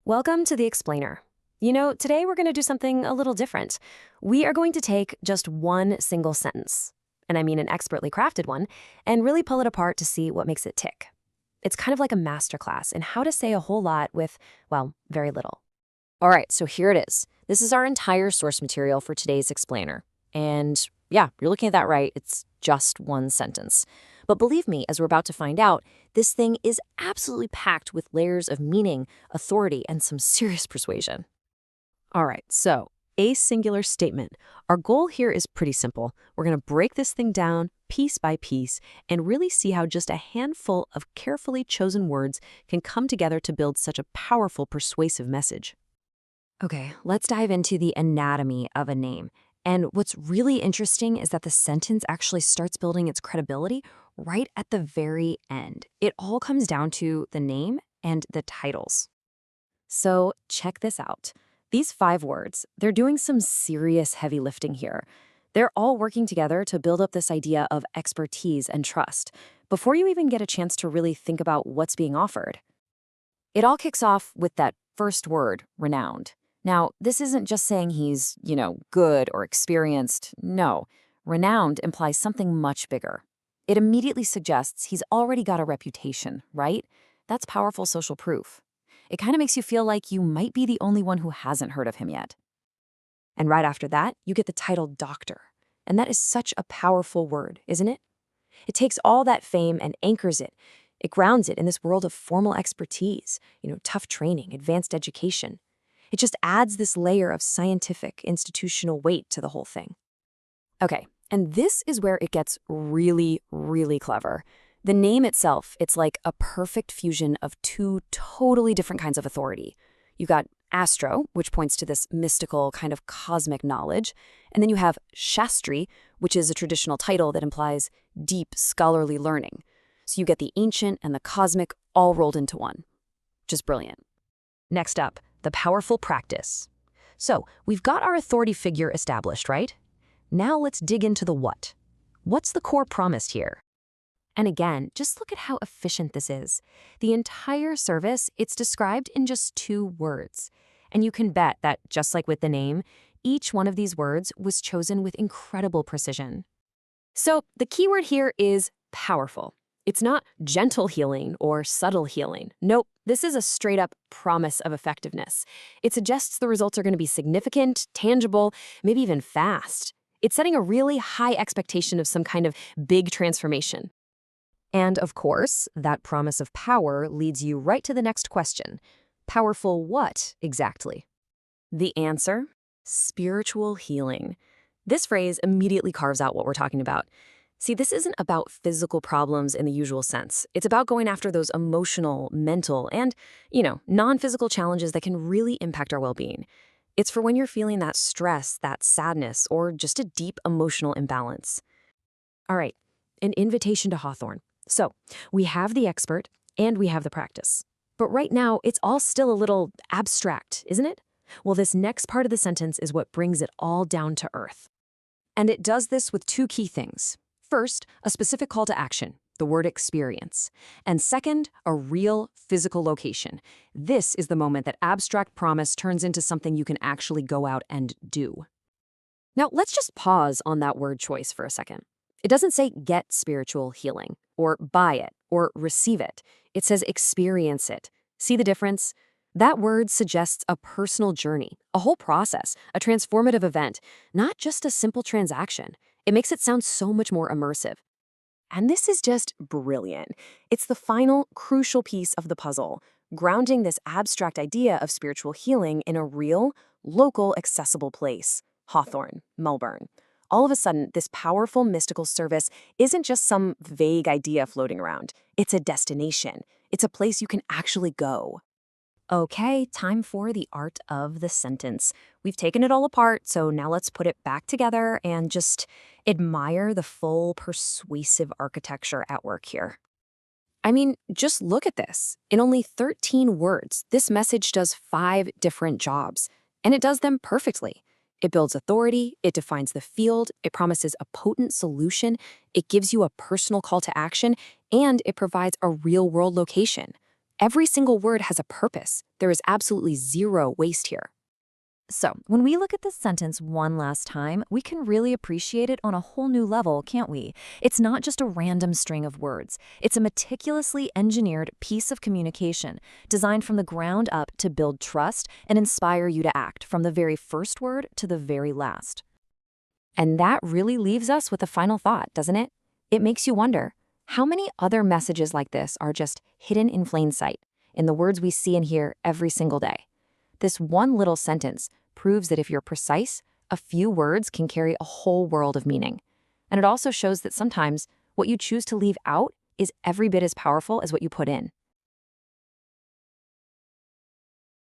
Welcome to the Explainer. Today we're going to do something a little different. We are going to take just one single sentence, and I mean an expertly crafted one, and really pull it apart to see what makes it tick. It's kind of like a masterclass in how to say a whole lot with, well, very little. All right, so here it is. This is our entire source material for today's Explainer. And yeah, you're looking at that right. It's just one sentence. But believe me, as we're about to find out, this thing is absolutely packed with layers of meaning, authority, and some serious persuasion. All right, so a singular statement. Our goal here is pretty simple. We're going to break this thing down piece by piece and really see how just a handful of carefully chosen words can come together to build such a powerful, persuasive message. Okay, let's dive into the anatomy of a name. And what's really interesting is that the sentence actually starts building its credibility right at the very end. It all comes down to the name and the titles. So check this out. These 5 words, they're doing some serious heavy lifting here. They're all working together to build up this idea of expertise and trust before you even get a chance to really think about what's being offered. It all kicks off with that first word, renowned. Now, this isn't just saying he's, good or experienced. No, renowned implies something much bigger. It immediately suggests he's already got a reputation, right? That's powerful social proof. It kind of makes you feel like you might be the only one who hasn't heard of him yet. And right after that, you get the title doctor. And that is such a powerful word, isn't it? It takes all that fame and anchors it. It grounds it in this world of formal expertise, tough training, advanced education. It just adds this layer of scientific, institutional weight to the whole thing. Okay, and this is where it gets really, really clever. The name itself, it's like a perfect fusion of 2 totally different kinds of authority. You've got Astro, which points to this mystical kind of cosmic knowledge, and then you have Shastri, which is a traditional title that implies deep scholarly learning. So you get the ancient and the cosmic all rolled into one. Just brilliant. Next up, the powerful practice. So we've got our authority figure established, right? Now let's dig into the what. What's the core promise here? And again, just look at how efficient this is. The entire service, it's described in just 2 words. And you can bet that, just like with the name, each one of these words was chosen with incredible precision. So the keyword here is powerful. It's not gentle healing or subtle healing. Nope, this is a straight-up promise of effectiveness. It suggests the results are going to be significant, tangible, maybe even fast. It's setting a really high expectation of some kind of big transformation. And of course, that promise of power leads you right to the next question. Powerful what, exactly? The answer? Spiritual healing. This phrase immediately carves out what we're talking about. See, this isn't about physical problems in the usual sense. It's about going after those emotional, mental, and, non-physical challenges that can really impact our well-being. It's for when you're feeling that stress, that sadness, or just a deep emotional imbalance. All right, an invitation to Hawthorn. So, we have the expert, and we have the practice. But right now, it's all still a little abstract, isn't it? Well, this next part of the sentence is what brings it all down to earth. And it does this with 2 key things. First, a specific call to action, the word experience. And second, a real physical location. This is the moment that abstract promise turns into something you can actually go out and do. Now, let's just pause on that word choice for a second. It doesn't say get spiritual healing, or buy it, or receive it. It says experience it. See the difference? That word suggests a personal journey, a whole process, a transformative event, not just a simple transaction. It makes it sound so much more immersive. And this is just brilliant. It's the final, crucial piece of the puzzle, grounding this abstract idea of spiritual healing in a real, local, accessible place, Hawthorn, Melbourne. All of a sudden, this powerful mystical service isn't just some vague idea floating around. It's a destination. It's a place you can actually go. Okay, time for the art of the sentence. We've taken it all apart, so now let's put it back together and just admire the full persuasive architecture at work here. I mean, just look at this. In only 13 words, this message does 5 different jobs, and it does them perfectly. It builds authority, it defines the field, it promises a potent solution, it gives you a personal call to action, and it provides a real-world location. Every single word has a purpose. There is absolutely zero waste here. So, when we look at this sentence one last time, we can really appreciate it on a whole new level, can't we? It's not just a random string of words. It's a meticulously engineered piece of communication designed from the ground up to build trust and inspire you to act from the very first word to the very last. And that really leaves us with a final thought, doesn't it? It makes you wonder, how many other messages like this are just hidden in plain sight in the words we see and hear every single day? This one little sentence proves that if you're precise, a few words can carry a whole world of meaning. And it also shows that sometimes what you choose to leave out is every bit as powerful as what you put in.